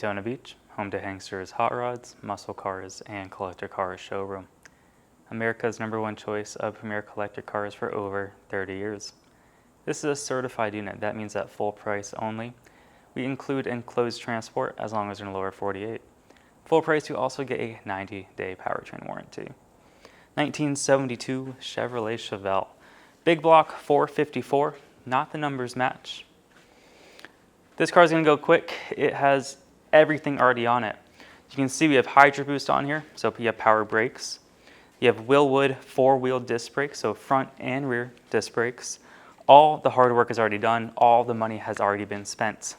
Daytona Beach, home to Hanksters hot rods, muscle cars, and collector cars showroom. America's #1 choice of premier collector cars for over 30 years. This is a certified unit. That means at full price only. We include enclosed transport as long as you're in the lower 48. Full price, you also get a 90-day powertrain warranty. 1972 Chevrolet Chevelle. Big block 454, not the numbers match. This car is going to go quick. It has everything already on it. You can see we have Hydro Boost on here, so you have power brakes. You have Willwood 4-wheel disc brakes, so front and rear disc brakes. All the hard work is already done. All the money has already been spent.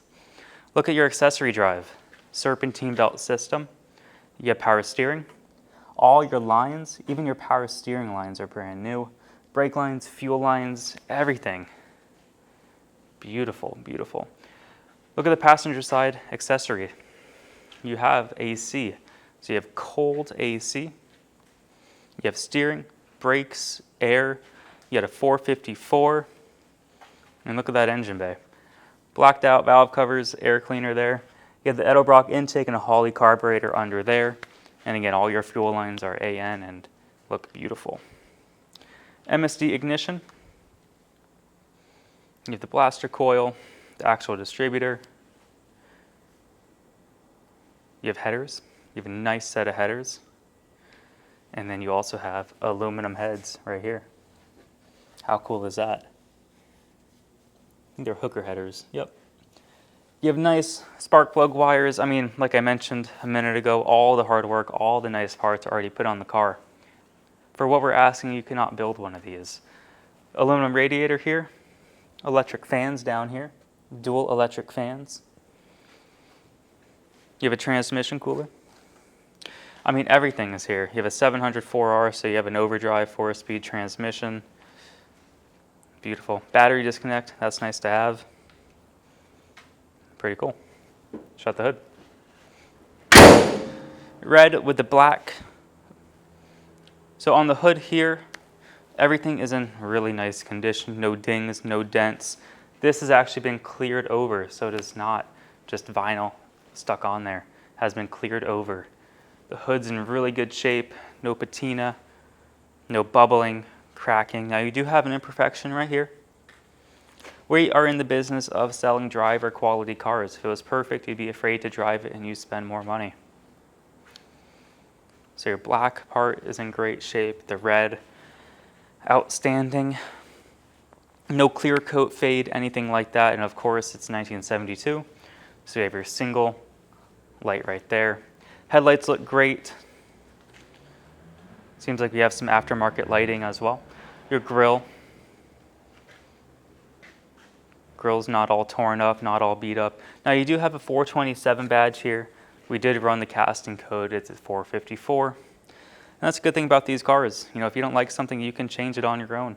Look at your accessory drive. Serpentine belt system. You have power steering. All your lines, even your power steering lines, are brand new. Brake lines, fuel lines, everything. Beautiful, beautiful. Look at the passenger side accessory. You have AC. So you have cold AC. You have steering, brakes, air. You got a 454. And look at that engine bay. Blacked out valve covers, air cleaner there. You have the Edelbrock intake and a Holley carburetor under there. And again, all your fuel lines are AN and look beautiful. MSD ignition. You have the blaster coil, the actual distributor. You have headers. You have a nice set of headers. And then you also have aluminum heads right here. How cool is that? I think they're hooker headers. Yep. You have nice spark plug wires. I mean, like I mentioned a minute ago, all the hard work, all the nice parts are already put on the car. For what we're asking, you cannot build one of these. Aluminum radiator here. Electric fans down here. Dual electric fans. You have a transmission cooler. I mean, everything is here. You have a 704R, so you have an overdrive 4-speed transmission. Beautiful. Battery disconnect, that's nice to have. Pretty cool. Shut the hood. Red with the black. So on the hood here, everything is in really nice condition. No dings, no dents. This has actually been cleared over, so it is not just vinyl stuck on there. It has been cleared over. The hood's in really good shape. No patina, no bubbling, cracking. Now you do have an imperfection right here. We are in the business of selling driver quality cars. If it was perfect, you'd be afraid to drive it and you spend more money. So your black part is in great shape. The red, outstanding. No clear coat fade, anything like that. And of course, it's 1972. So you have your single light right there. Headlights look great. Seems like we have some aftermarket lighting as well. Your grill's not all torn up, not all beat up. Now you do have a 427 badge here. We did run the casting code. It's at 454. And that's a good thing about these cars. You know, if you don't like something, you can change it on your own.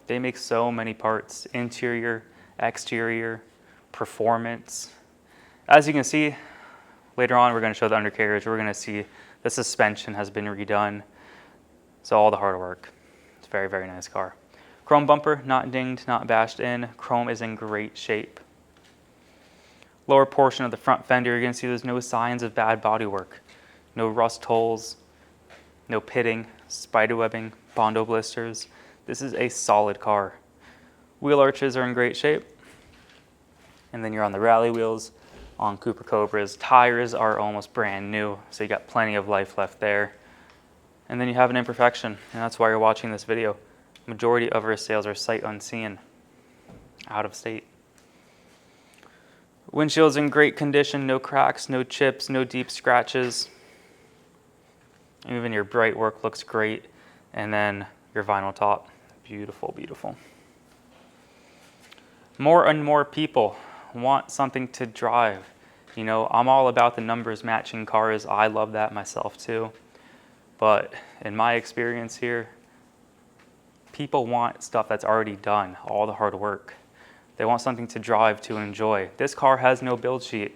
They make so many parts: interior, exterior, performance. As you can see, later on we're going to show the undercarriage. We're going to see the suspension has been redone. So all the hard work. It's a very, very nice car. Chrome bumper, not dinged, not bashed in. Chrome is in great shape. Lower portion of the front fender, you're going to see there's no signs of bad bodywork. No rust holes, no pitting, spider webbing, Bondo blisters. This is a solid car. Wheel arches are in great shape. And then you're on the rally wheels on Cooper Cobras. Tires are almost brand new, so you got plenty of life left there. And then you have an imperfection, and that's why you're watching this video. Majority of our sales are sight unseen, out of state. Windshield's in great condition, no cracks, no chips, no deep scratches. Even your bright work looks great. And then your vinyl top, beautiful, beautiful. More and more people want something to drive. You know, I'm all about the numbers matching cars. I love that myself too. But in my experience here, people want stuff that's already done, all the hard work. They want something to drive, to enjoy. This car has no build sheet.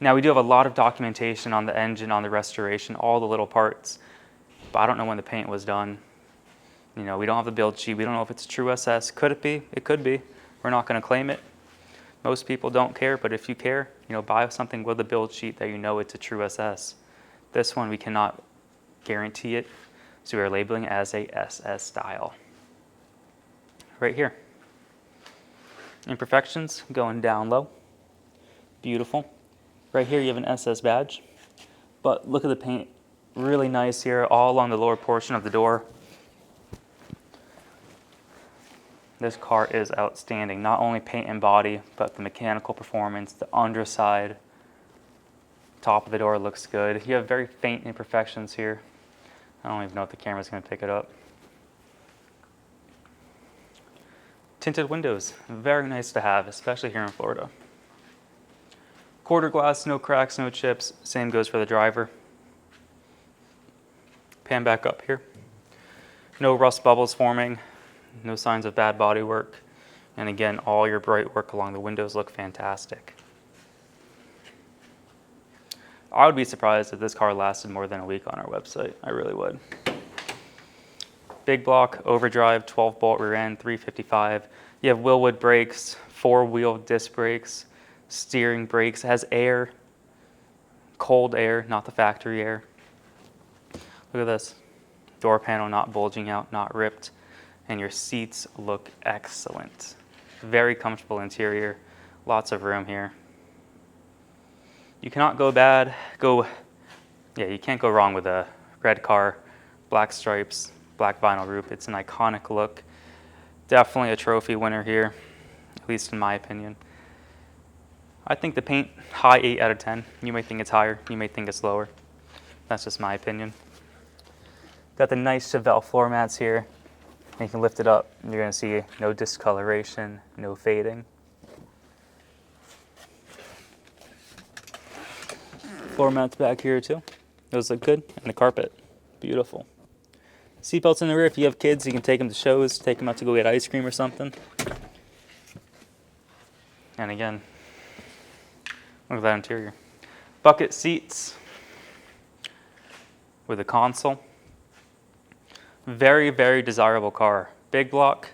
Now we do have a lot of documentation on the engine, on the restoration, all the little parts, but I don't know when the paint was done. You know, we don't have the build sheet. We don't know if it's true SS. Could it be? It could be. We're not going to claim it. Most people don't care, but if you care, buy something with a build sheet that you know it's a true SS. This one we cannot guarantee it, so we are labeling it as a SS style. Right here. Imperfections going down low. Beautiful. Right here you have an SS badge, but look at the paint. Really nice here, all along the lower portion of the door. This car is outstanding. Not only paint and body, but the mechanical performance, the underside, top of the door looks good. You have very faint imperfections here. I don't even know if the camera's going to pick it up. Tinted windows, very nice to have, especially here in Florida. Quarter glass, no cracks, no chips. Same goes for the driver. Pan back up here. No rust bubbles forming. No signs of bad body work. And again, all your bright work along the windows look fantastic. I would be surprised if this car lasted more than a week on our website. I really would. Big block, overdrive, 12-bolt rear end, 355. You have Willwood brakes, 4-wheel disc brakes, steering brakes. It has air, cold air, not the factory air. Look at this. Door panel not bulging out, not ripped. And your seats look excellent. Very comfortable interior. Lots of room here. You cannot go bad. You can't go wrong with a red car, black stripes, black vinyl roof. It's an iconic look. Definitely a trophy winner here, at least in my opinion. I think the paint, high 8 out of 10. You may think it's higher, you may think it's lower. That's just my opinion. Got the nice Chevelle floor mats here. And you can lift it up and you're going to see no discoloration, no fading. Floor mats back here too. Those look good. And the carpet, beautiful. Seatbelts in the rear. If you have kids, you can take them to shows, take them out to go get ice cream or something. And again, look at that interior. Bucket seats with a console. Very, very desirable car. Big block,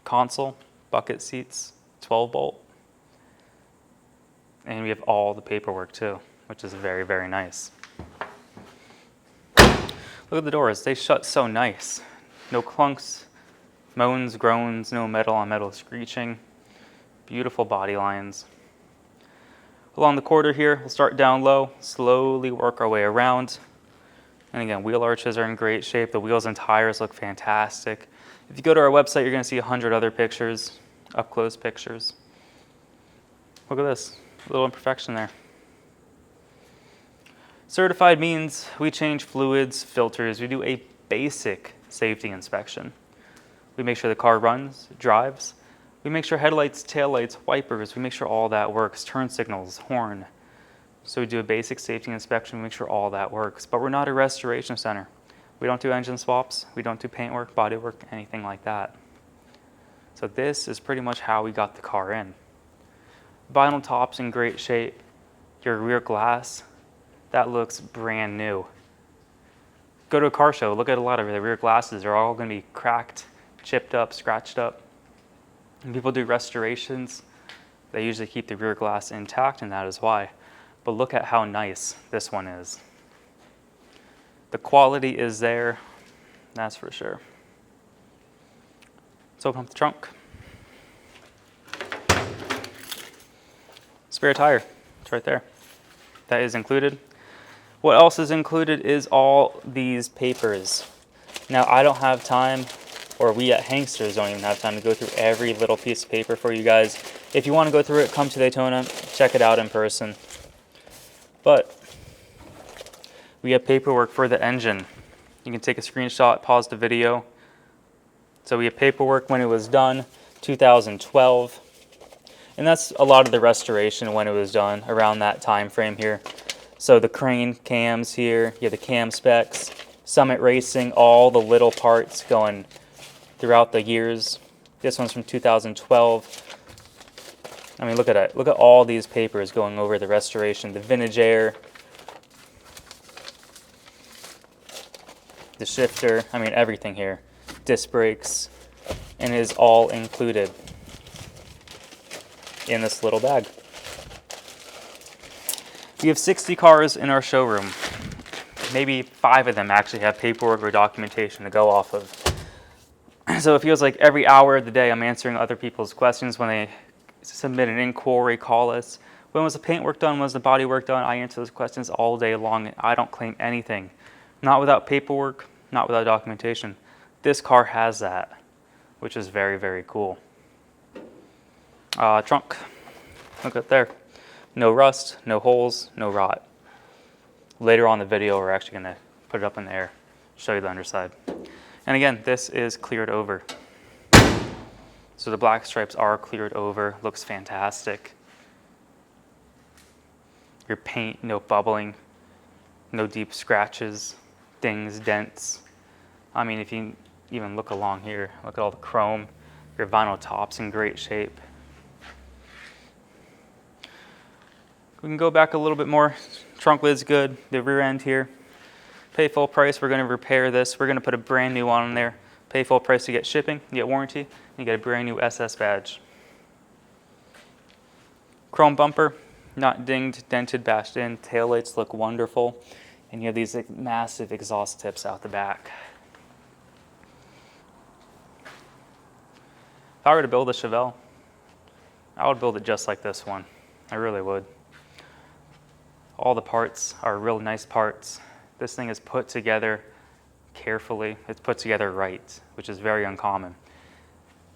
console, bucket seats, 12-bolt. And we have all the paperwork too, which is very, very nice. Look at the doors. They shut so nice. No clunks, moans, groans, no metal on metal screeching. Beautiful body lines. Along the quarter here, we'll start down low, slowly work our way around. And again, wheel arches are in great shape. The wheels and tires look fantastic. If you go to our website, you're going to see 100 other pictures, up-close pictures. Look at this, a little imperfection there. Certified means we change fluids, filters. We do a basic safety inspection. We make sure the car runs, drives. We make sure headlights, taillights, wipers, we make sure all that works, turn signals, horn. So we do a basic safety inspection, we make sure all that works. But we're not a restoration center. We don't do engine swaps, we don't do paint work, body work, anything like that. So this is pretty much how we got the car in. Vinyl top's in great shape. Your rear glass, that looks brand new. Go to a car show, look at a lot of the rear glasses. They're all going to be cracked, chipped up, scratched up. When people do restorations, they usually keep the rear glass intact, and that is why. But look at how nice this one is. The quality is there, that's for sure. Let's open up the trunk. Spare tire, it's right there. That is included. What else is included is all these papers. Now, I don't have time, or we at Hanksters don't even have time to go through every little piece of paper for you guys. If you want to go through it, come to Daytona, check it out in person. But we have paperwork for the engine. You can take a screenshot, pause the video. So we have paperwork when it was done, 2012. And that's a lot of the restoration when it was done, around that time frame here. So the crane cams here, you have the cam specs, Summit Racing, all the little parts going throughout the years. This one's from 2012. I mean, look at it. Look at all these papers going over the restoration. The vintage air, the shifter, I mean, everything here. Disc brakes, and it is all included. in this little bag. We have 60 cars in our showroom. Maybe 5 of them actually have paperwork or documentation to go off of. So it feels like every hour of the day I'm answering other people's questions when they submit an inquiry, call us. When was the paint work done? When was the body work done? I answer those questions all day long, and I don't claim anything. Not without paperwork, not without documentation. This car has that, which is very, very cool. Trunk, look up there. No rust, no holes, no rot. Later on in the video, we're actually going to put it up in the air, show you the underside. And again, this is cleared over. So the black stripes are cleared over, looks fantastic. Your paint, no bubbling, no deep scratches, dings, dents. I mean, if you even look along here, look at all the chrome. Your vinyl top's in great shape. We can go back a little bit more. Trunk lid's good, the rear end here. Pay full price, we're gonna repair this. We're gonna put a brand new one on there. Pay full price to get shipping, you get warranty, and you get a brand new SS badge. Chrome bumper, not dinged, dented, bashed in. Taillights look wonderful. And you have these massive exhaust tips out the back. If I were to build a Chevelle, I would build it just like this one. I really would. All the parts are real nice parts. This thing is put together carefully. It's put together right, which is very uncommon.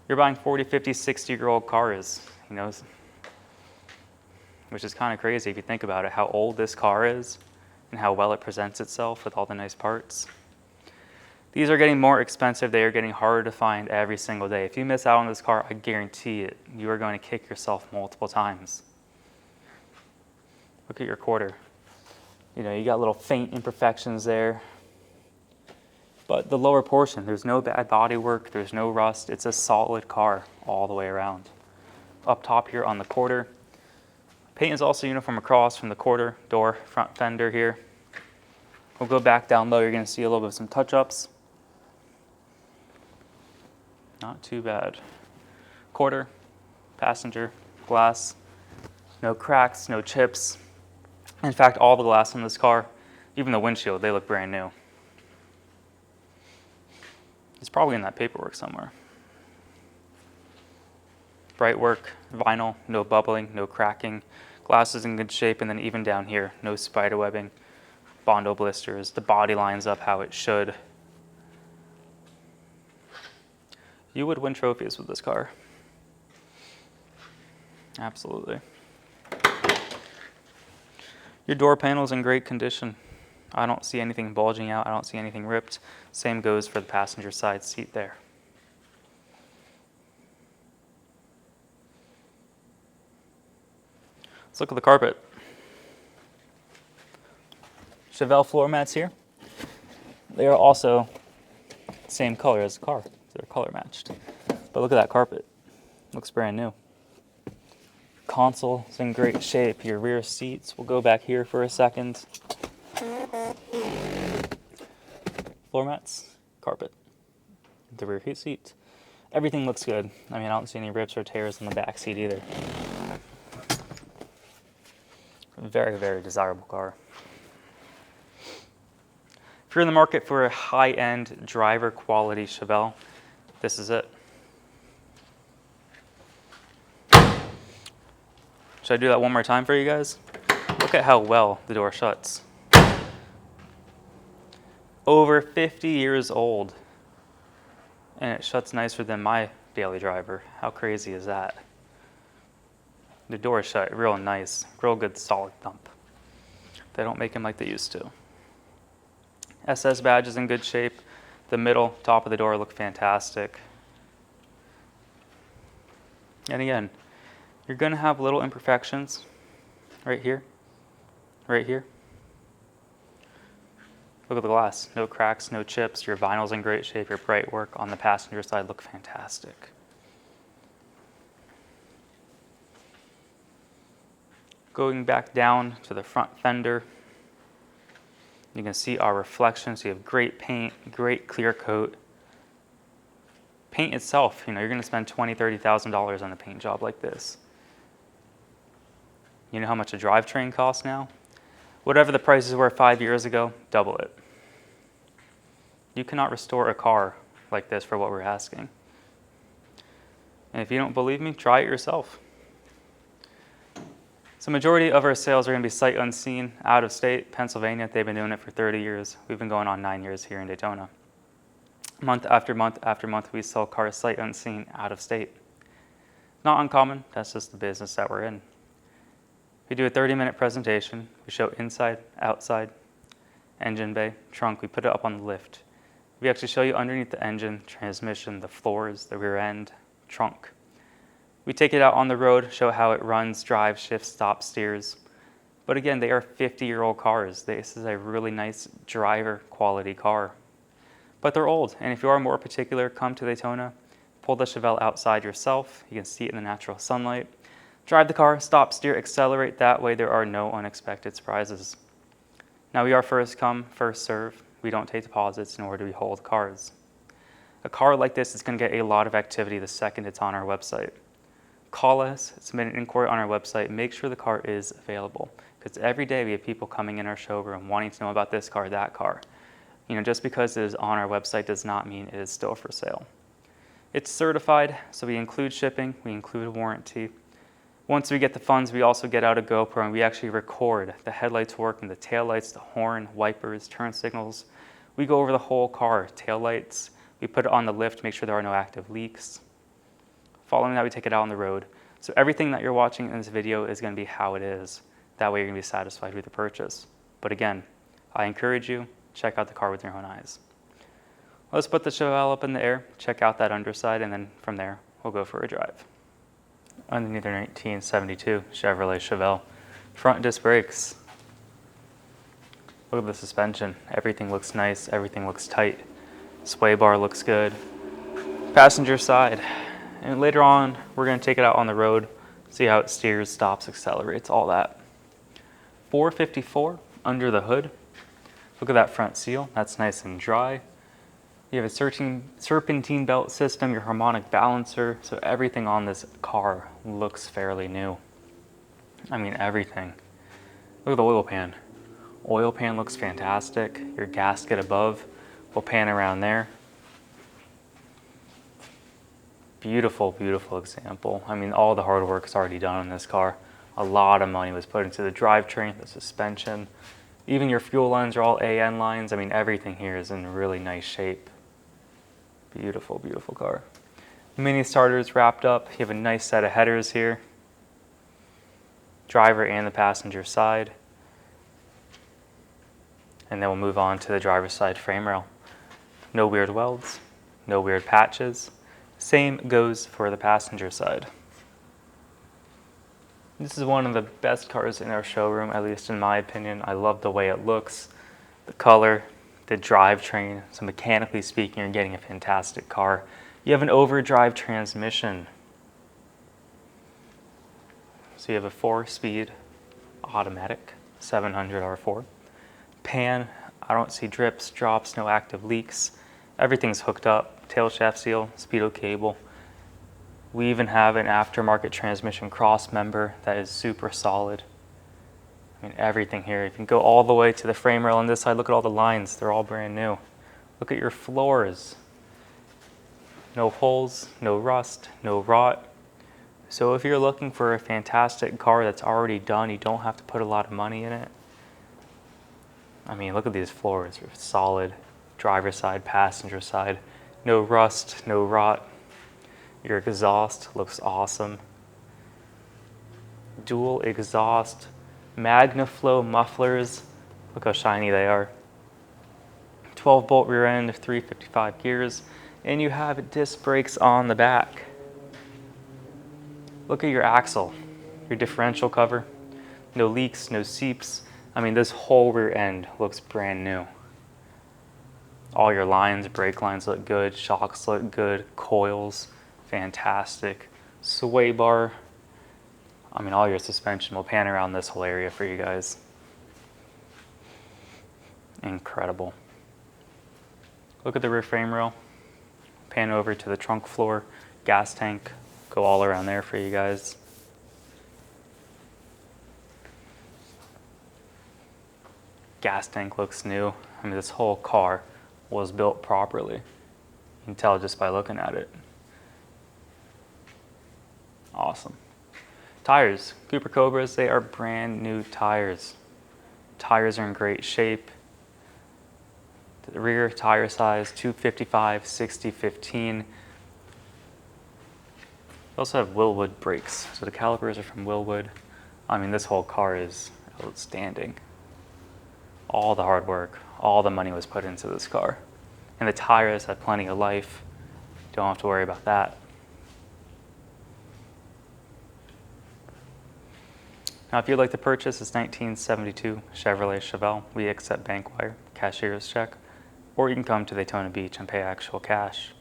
You're buying 40, 50, 60-year-old cars, you know, which is kind of crazy if you think about it, how old this car is and how well it presents itself with all the nice parts. These are getting more expensive. They are getting harder to find every single day. If you miss out on this car, I guarantee it, you are going to kick yourself multiple times. Look at your quarter. You know, you got little faint imperfections there. But the lower portion, there's no bad body work, there's no rust. It's a solid car all the way around. Up top here on the quarter, paint is also uniform across from the quarter, door, front fender here. We'll go back down low, you're gonna see a little bit of some touch-ups. Not too bad. Quarter, passenger, glass, no cracks, no chips. In fact, all the glass on this car, even the windshield, they look brand new. It's probably in that paperwork somewhere. Bright work, vinyl, no bubbling, no cracking. Glass is in good shape, and then even down here, no spider webbing, Bondo blisters. The body lines up how it should. You would win trophies with this car. Absolutely. Your door panel's in great condition. I don't see anything bulging out. I don't see anything ripped. Same goes for the passenger side seat there. Let's look at the carpet. Chevelle floor mats here. They are also the same color as the car. They're color matched. But look at that carpet. Looks brand new. Console is in great shape. Your rear seats, we'll go back here for a second. Floor mats, carpet, the rear heat seat. Everything looks good. I mean, I don't see any rips or tears in the back seat either. Very, very desirable car. If you're in the market for a high-end driver quality Chevelle, this is it. Should I do that one more time for you guys? Look at how well the door shuts. Over 50 years old, and it shuts nicer than my daily driver. How crazy is that? The door is shut real nice, real good solid thump. They don't make them like they used to. SS badge is in good shape. The middle, top of the door look fantastic. And again, you're gonna have little imperfections right here, right here. Look at the glass, no cracks, no chips. Your vinyl's in great shape. Your bright work on the passenger side look fantastic. Going back down to the front fender, you can see our reflections. You have great paint, great clear coat. Paint itself, you know, you're gonna spend $20,000, $30,000 on a paint job like this. You know how much a drivetrain costs now? Whatever the prices were 5 years ago, double it. You cannot restore a car like this for what we're asking. And if you don't believe me, try it yourself. So majority of our sales are going to be sight unseen, out of state. Pennsylvania, they've been doing it for 30 years. We've been going on 9 years here in Daytona. Month after month after month, we sell cars sight unseen, out of state. Not uncommon, that's just the business that we're in. We do a 30-minute presentation. We show inside, outside, engine bay, trunk. We put it up on the lift. We actually show you underneath the engine, transmission, the floors, the rear end, trunk. We take it out on the road, show how it runs, drives, shifts, stops, steers. But again, they are 50-year-old cars. This is a really nice driver quality car. But they're old, and if you are more particular, come to Daytona, pull the Chevelle outside yourself. You can see it in the natural sunlight. Drive the car, stop, steer, accelerate. That way there are no unexpected surprises. Now we are first come, first serve. We don't take deposits, nor do we hold cars. A car like this is going to get a lot of activity the second it's on our website. Call us, submit an inquiry on our website, make sure the car is available. Because every day we have people coming in our showroom wanting to know about this car, that car. Just because it is on our website does not mean it is still for sale. It's certified, so we include shipping, we include a warranty. Once we get the funds, we also get out a GoPro and we actually record the headlights working, the taillights, the horn, wipers, turn signals. We go over the whole car, taillights. We put it on the lift, make sure there are no active leaks. Following that, we take it out on the road. So everything that you're watching in this video is going to be how it is. That way you're going to be satisfied with the purchase. But again, I encourage you, check out the car with your own eyes. Let's put the Chevelle up in the air, check out that underside, and then from there, we'll go for a drive. Underneath the 1972 Chevrolet Chevelle, front disc brakes. Look at the suspension. Everything looks nice, everything looks tight. Sway bar looks good. Passenger side. And later on, we're going to take it out on the road, see how it steers, stops, accelerates, all that. 454 under the hood. Look at that front seal. That's nice and dry. You have a serpentine belt system, your harmonic balancer, so everything on this car looks fairly new. I mean, everything. Look at the oil pan. Oil pan looks fantastic. Your gasket above, we'll pan around there. Beautiful, beautiful example. I mean, all the hard work is already done on this car. A lot of money was put into the drivetrain, the suspension. Even your fuel lines are all AN lines. I mean, everything here is in really nice shape. Beautiful, beautiful car. Mini starters wrapped up. You have a nice set of headers here. Driver and the passenger side. And then we'll move on to the driver's side frame rail. No weird welds, no weird patches. Same goes for the passenger side. This is one of the best cars in our showroom, at least in my opinion. I love the way it looks, the color, the drivetrain. So mechanically speaking, you're getting a fantastic car. You have an overdrive transmission. So you have a 4-speed automatic, 700 R4. Pan, I don't see drips, drops, no active leaks. Everything's hooked up, tail shaft seal, speedo cable. We even have an aftermarket transmission cross member that is super solid. I mean, everything here. You can go all the way to the frame rail on this side. Look at all the lines. They're all brand new. Look at your floors. No holes, no rust, no rot. So if you're looking for a fantastic car that's already done, you don't have to put a lot of money in it. I mean, look at these floors. They're solid. Driver's side, passenger side. No rust, no rot. Your exhaust looks awesome. Dual exhaust, MagnaFlow mufflers. Look how shiny they are. 12-bolt rear end, 355 gears, and you have disc brakes on the back. Look at your axle, your differential cover. No leaks, no seeps. I mean, this whole rear end looks brand new. All your lines, brake lines look good, shocks look good, coils, fantastic. Sway bar, I mean, all your suspension. We'll pan around this whole area for you guys. Incredible. Look at the rear frame rail. Pan over to the trunk floor, gas tank, go all around there for you guys. Gas tank looks new. I mean, this whole car was built properly. You can tell just by looking at it. Awesome. Tires, Cooper Cobras, they are brand new tires. Tires are in great shape. The rear tire size, 255, 60, 15. We also have Willwood brakes. So the calipers are from Willwood. I mean, this whole car is outstanding. All the hard work, all the money was put into this car. And the tires have plenty of life. Don't have to worry about that. Now, if you'd like to purchase this 1972 Chevrolet Chevelle, we accept bank wire, cashier's check, or you can come to Daytona Beach and pay actual cash.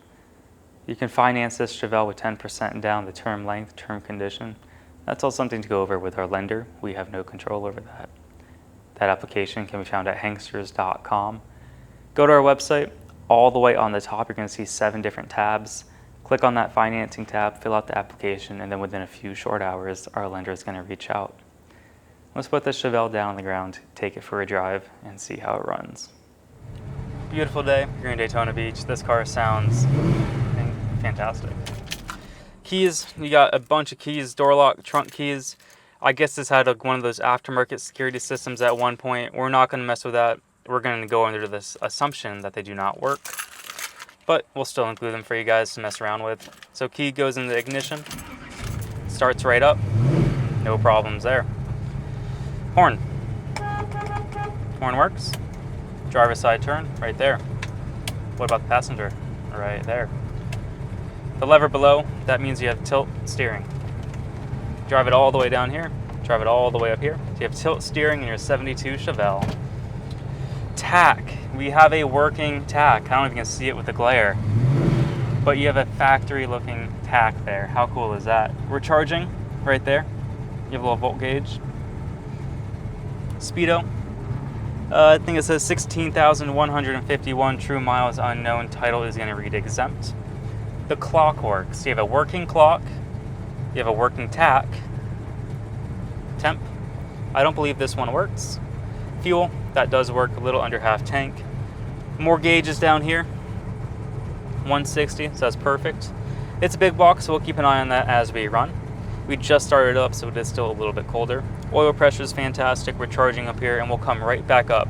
You can finance this Chevelle with 10% down, the term length, term condition. That's all something to go over with our lender. We have no control over that. That application can be found at Hanksters.com. Go to our website. All the way on the top, you're going to see 7 different tabs. Click on that financing tab, fill out the application, and then within a few short hours, our lender is going to reach out. Let's put this Chevelle down on the ground, take it for a drive, and see how it runs. Beautiful day here in Daytona Beach. This car sounds fantastic. Keys, you got a bunch of keys, door lock, trunk keys. I guess this had one of those aftermarket security systems at one point. We're not going to mess with that. We're going to go under this assumption that they do not work, but we'll still include them for you guys to mess around with. So key goes in the ignition, starts right up, no problems there. Horn. Horn works. Driver's side turn, right there. What about the passenger? Right there. The lever below, that means you have tilt steering. Drive it all the way down here, drive it all the way up here. So you have tilt steering in your 72 Chevelle. Tack, we have a working tack. I don't know if you can see it with the glare, but you have a factory looking tack there. How cool is that? We're charging right there. You have a little volt gauge. Speedo, I think it says 16,151 true miles unknown. Title is going to read exempt. The clock works. You have a working clock. You have a working tack. Temp. I don't believe this one works. Fuel, that does work, a little under half tank. More gauges down here. 160, so that's perfect. It's a big box, so we'll keep an eye on that as we run. We just started up, so it is still a little bit colder. Oil pressure is fantastic. We're charging up here, and we'll come right back up.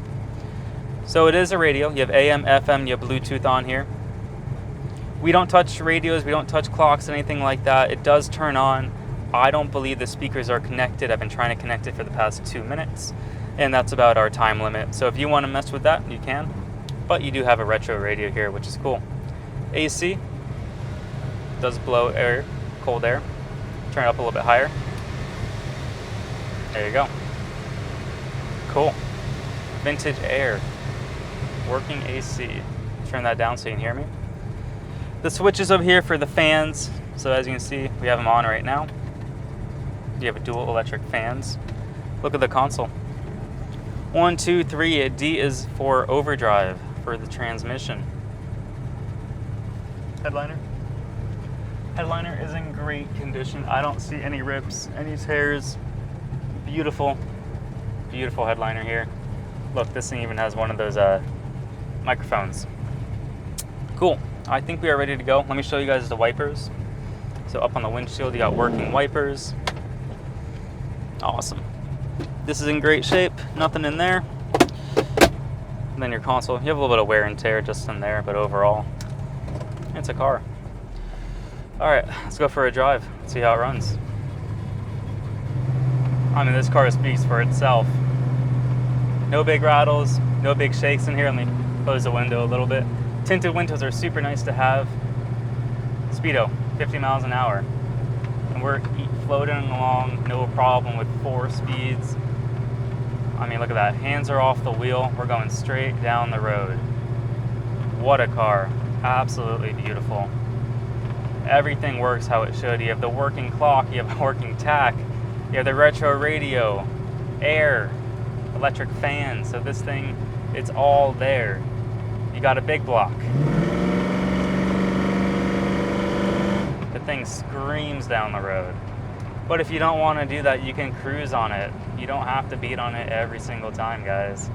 So it is a radio. You have AM, FM, you have Bluetooth on here. We don't touch radios, we don't touch clocks, anything like that. It does turn on. I don't believe the speakers are connected. I've been trying to connect it for the past 2 minutes, and that's about our time limit. So if you want to mess with that, you can. But you do have a retro radio here, which is cool. AC does blow air, cold air. Turn it up a little bit higher. There you go. Cool. Vintage air. Working AC. Turn that down so you can hear me. The switches over here for the fans. So as you can see, we have them on right now. You have dual electric fans. Look at the console. 1, 2, 3. D is for overdrive for the transmission. Headliner. Headliner is in great condition. I don't see any rips, any tears. Beautiful, beautiful headliner here. Look, this thing even has one of those microphones. Cool. I think we are ready to go. Let me show you guys the wipers. So up on the windshield, you got working wipers. Awesome. This is in great shape. Nothing in there. And then your console, you have a little bit of wear and tear just in there, but overall, it's a car. All right, let's go for a drive, see how it runs. I mean, this car speaks for itself. No big rattles, no big shakes in here. Let me close the window a little bit. Tinted windows are super nice to have. Speedo, 50 miles an hour. And we're floating along, no problem with 4 speeds. I mean, look at that. Hands are off the wheel. We're going straight down the road. What a car. Absolutely beautiful. Everything works how it should. You have the working clock, you have a working tack, you have the retro radio, air, electric fan. So this thing, it's all there. You got a big block. The thing screams down the road. But if you don't want to do that, you can cruise on it. You don't have to beat on it every single time, guys.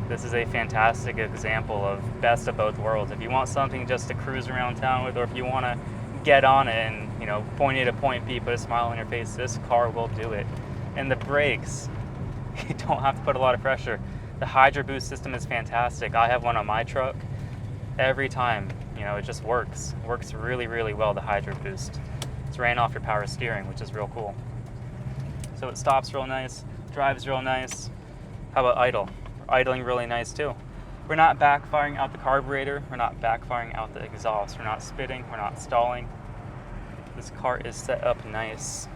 This is a fantastic example of best of both worlds. If you want something just to cruise around town with, or if you want to get on it and, you know, point A to point B, put a smile on your face, this car will do it. And the brakes, you don't have to put a lot of pressure. The Hydro Boost system is fantastic. I have one on my truck. Every time, you know, it just works. It works really, really well, the Hydro Boost. It's ran off your power steering, which is real cool. So it stops real nice, drives real nice. How about idle? Idling really nice too. We're not backfiring out the carburetor, we're not backfiring out the exhaust, we're not spitting, we're not stalling. This car is set up nice.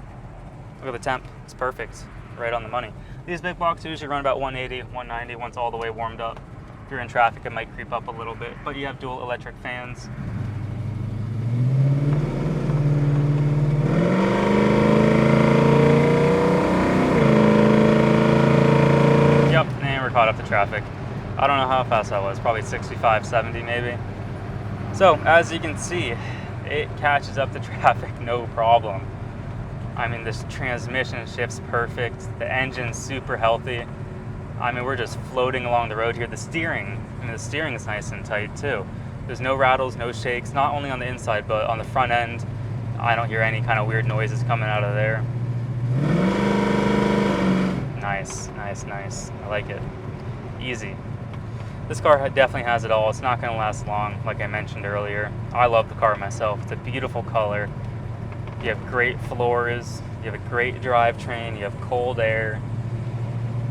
Look at the temp, it's perfect, right on the money. These big blocks usually run about 180, 190 once all the way warmed up. If you're in traffic, it might creep up a little bit, but you have dual electric fans. Caught up to traffic. I don't know how fast I was, probably 65, 70 maybe. So as you can see, it catches up to traffic no problem. I mean, this transmission shifts perfect. The engine's super healthy. I mean, we're just floating along the road here. The steering is nice and tight too. There's no rattles, no shakes, not only on the inside, but on the front end. I don't hear any kind of weird noises coming out of there. Nice, nice, nice. I like it. Easy. This car definitely has it all. It's not going to last long, like I mentioned earlier. I love the car myself. It's a beautiful color. You have great floors. You have a great drivetrain. You have cold air.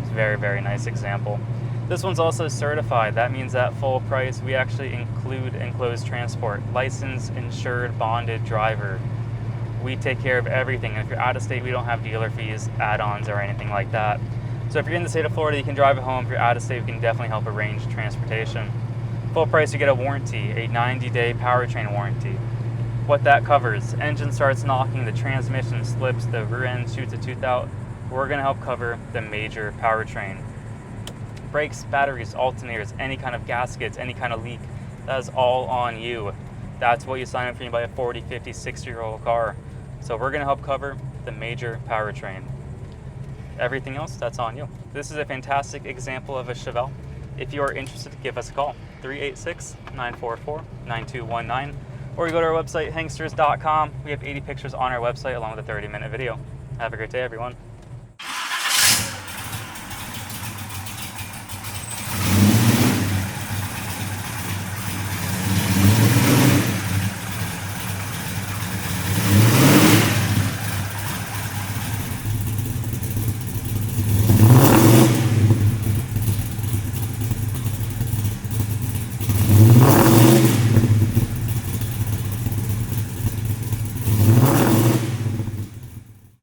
It's a very, very nice example. This one's also certified. That means at full price, we actually include enclosed transport. Licensed, insured, bonded driver. We take care of everything. And if you're out of state, we don't have dealer fees, add-ons, or anything like that. So if you're in the state of Florida, you can drive it home. If you're out of state, we can definitely help arrange transportation. Full price, you get a warranty, a 90-day powertrain warranty. What that covers: engine starts knocking, the transmission slips, the rear end shoots a tooth out. We're gonna help cover the major powertrain. Brakes, batteries, alternators, any kind of gaskets, any kind of leak, that is all on you. That's what you sign up for when you buy a 40, 50, 60-year-old car. So we're gonna help cover the major powertrain. Everything else, that's on you. This is a fantastic example of a Chevelle. If you are interested, give us a call, 386-944-9219, or you go to our website, Hanksters.com. We have 80 pictures on our website along with a 30-minute video. Have a great day, everyone.